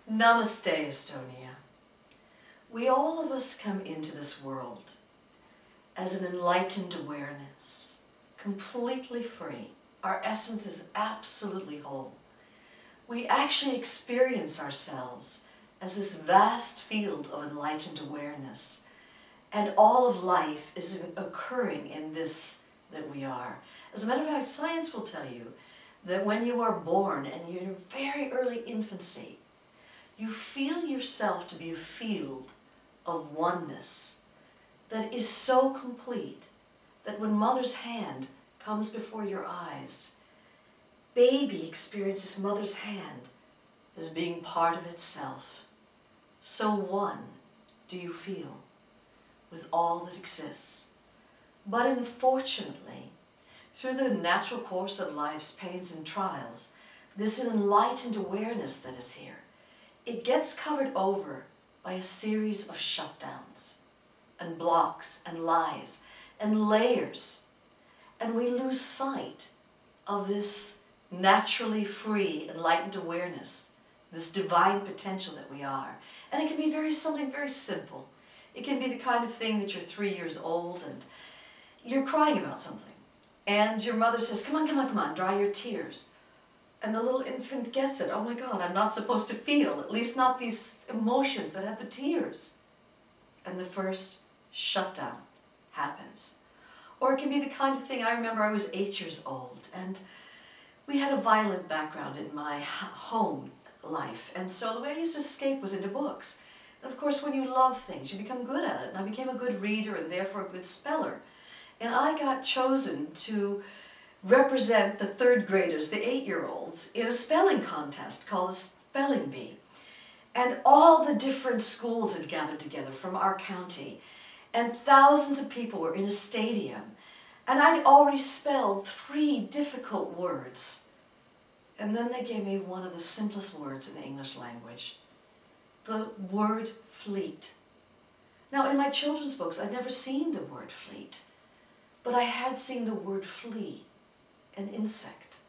Namaste Estonia. We all of us come into this world as an enlightened awareness, completely free. Our essence is absolutely whole. We actually experience ourselves as this vast field of enlightened awareness, and all of life is occurring in this that we are. As a matter of fact, science will tell you that when you are born and you're in very early infancy, you feel yourself to be a field of oneness that is so complete that when mother's hand comes before your eyes, baby experiences mother's hand as being part of itself. So one do you feel with all that exists. But unfortunately, through the natural course of life's pains and trials, this enlightened awareness that is here, it gets covered over by a series of shutdowns and blocks and lies and layers, and we lose sight of this naturally free, enlightened awareness, this divine potential that we are. And it can be something very simple. It can be the kind of thing that you're 3 years old and you're crying about something, and your mother says, come on, come on, come on, dry your tears. And the little infant gets it. Oh my God, I'm not supposed to feel, at least not these emotions that have the tears. And the first shutdown happens. Or it can be the kind of thing, I remember I was 8 years old, and we had a violent background in my home life, and so the way I used to escape was into books. And of course, when you love things, you become good at it, and I became a good reader and therefore a good speller. And I got chosen to represent the third graders, the 8-year-olds, in a spelling contest called a spelling bee. And all the different schools had gathered together from our county, and thousands of people were in a stadium. And I'd already spelled 3 difficult words. And then they gave me one of the simplest words in the English language, the word fleet. Now, in my children's books, I'd never seen the word fleet, but I had seen the word flea, an insect.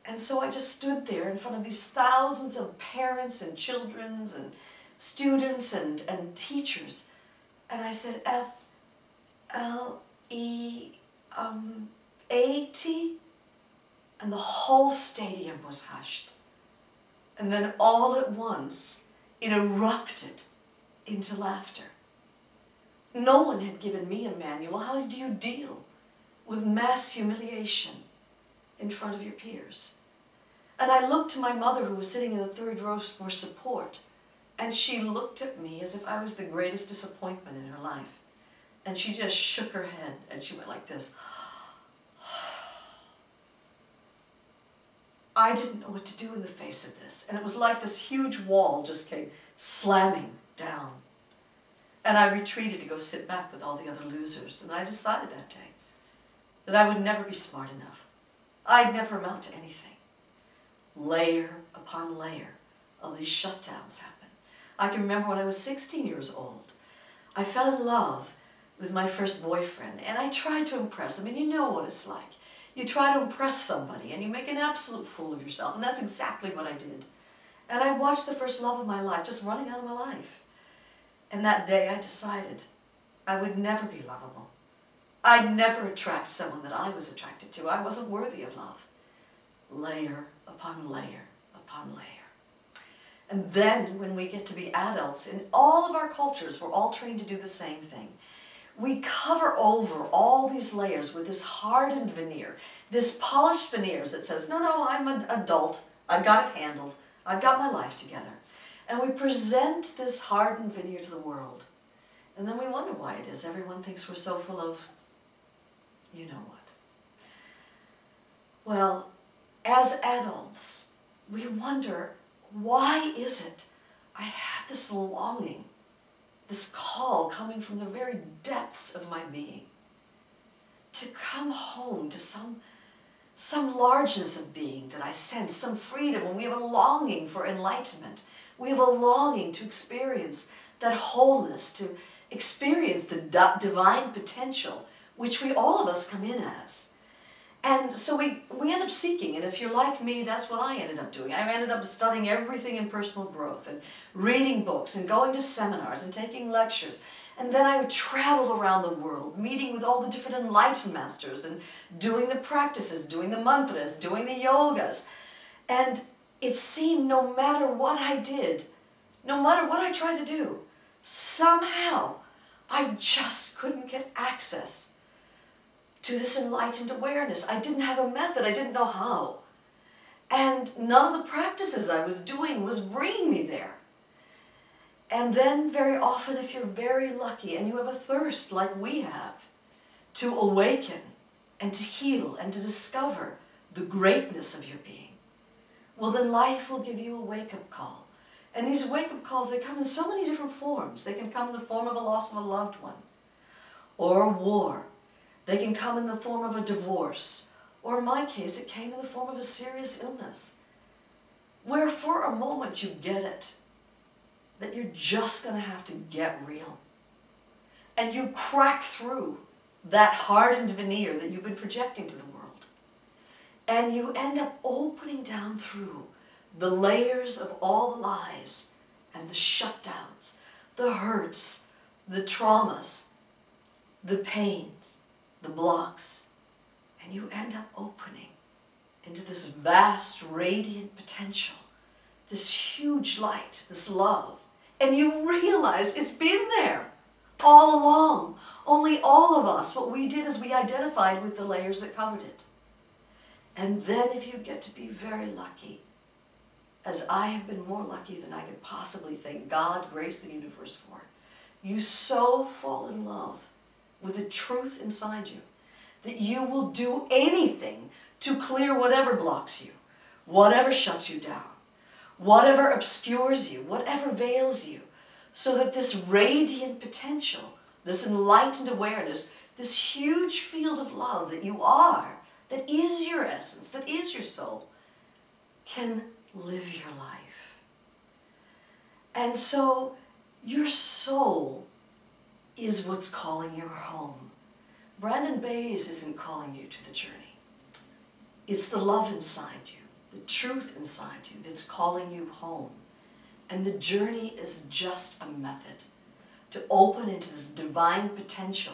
And so I just stood there in front of these thousands of parents and children and students and teachers, and I said, F-L-E-A-T, and the whole stadium was hushed. And then all at once, it erupted into laughter. No one had given me a manual. How do you deal with mass humiliation in front of your peers? And I looked to my mother, who was sitting in the 3rd row, for support, and she looked at me as if I was the greatest disappointment in her life. And she just shook her head, and she went like this. I didn't know what to do in the face of this, and it was like this huge wall just came slamming down. And I retreated to go sit back with all the other losers, and I decided that day that I would never be smart enough. I'd never amount to anything. Layer upon layer of these shutdowns happened. I can remember when I was 16 years old, I fell in love with my first boyfriend, and I tried to impress him, and you know what it's like. You try to impress somebody, and you make an absolute fool of yourself, and that's exactly what I did. And I watched the first love of my life just running out of my life. And that day I decided I would never be lovable. I'd never attract someone that I was attracted to. I wasn't worthy of love. Layer upon layer upon layer. And then when we get to be adults, in all of our cultures, we're all trained to do the same thing. We cover over all these layers with this hardened veneer, this polished veneers that says, no, no, I'm an adult, I've got it handled, I've got my life together. And we present this hardened veneer to the world. And then we wonder why it is everyone thinks we're so full of, you know what. Well, as adults, we wonder, why is it I have this longing, this call coming from the very depths of my being, to come home to some largeness of being that I sense, some freedom, when we have a longing for enlightenment. We have a longing to experience that wholeness, to experience the divine potential, which we all of us come in as. And so we end up seeking, and if you're like me, that's what I ended up doing. I ended up studying everything in personal growth and reading books and going to seminars and taking lectures. And then I would travel around the world, meeting with all the different enlightened masters and doing the practices, doing the mantras, doing the yogas. And it seemed no matter what I did, no matter what I tried to do, somehow I just couldn't get access to this enlightened awareness. I didn't have a method. I didn't know how. And none of the practices I was doing was bringing me there. And then very often, if you're very lucky and you have a thirst like we have to awaken and to heal and to discover the greatness of your being, well, then life will give you a wake-up call. And these wake-up calls, they come in so many different forms. They can come in the form of a loss of a loved one or a war. They can come in the form of a divorce, or in my case, it came in the form of a serious illness, where for a moment you get it, that you're just going to have to get real. And you crack through that hardened veneer that you've been projecting to the world. And you end up opening down through the layers of all the lies and the shutdowns, the hurts, the traumas, the pains, the blocks, and you end up opening into this vast, radiant potential, this huge light, this love, and you realize it's been there all along. Only all of us, what we did is we identified with the layers that covered it. And then if you get to be very lucky, as I have been more lucky than I could possibly thank God, grace, the universe for, you so fall in love with the truth inside you that you will do anything to clear whatever blocks you, whatever shuts you down, whatever obscures you, whatever veils you, so that this radiant potential, this enlightened awareness, this huge field of love that you are, that is your essence, that is your soul, can live your life. And so your soul is what's calling you home. Brandon Bayes isn't calling you to the journey. It's the love inside you, the truth inside you that's calling you home. And the journey is just a method to open into this divine potential,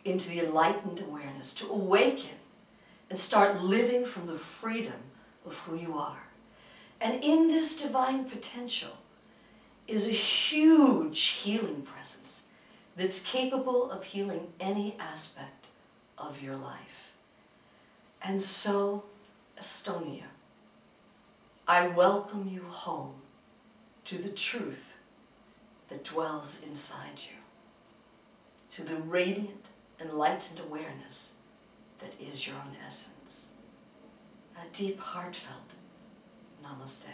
into the enlightened awareness, to awaken and start living from the freedom of who you are. And in this divine potential is a huge healing presence that's capable of healing any aspect of your life. And so, Estonia, I welcome you home to the truth that dwells inside you, to the radiant, enlightened awareness that is your own essence. A deep, heartfelt namaste.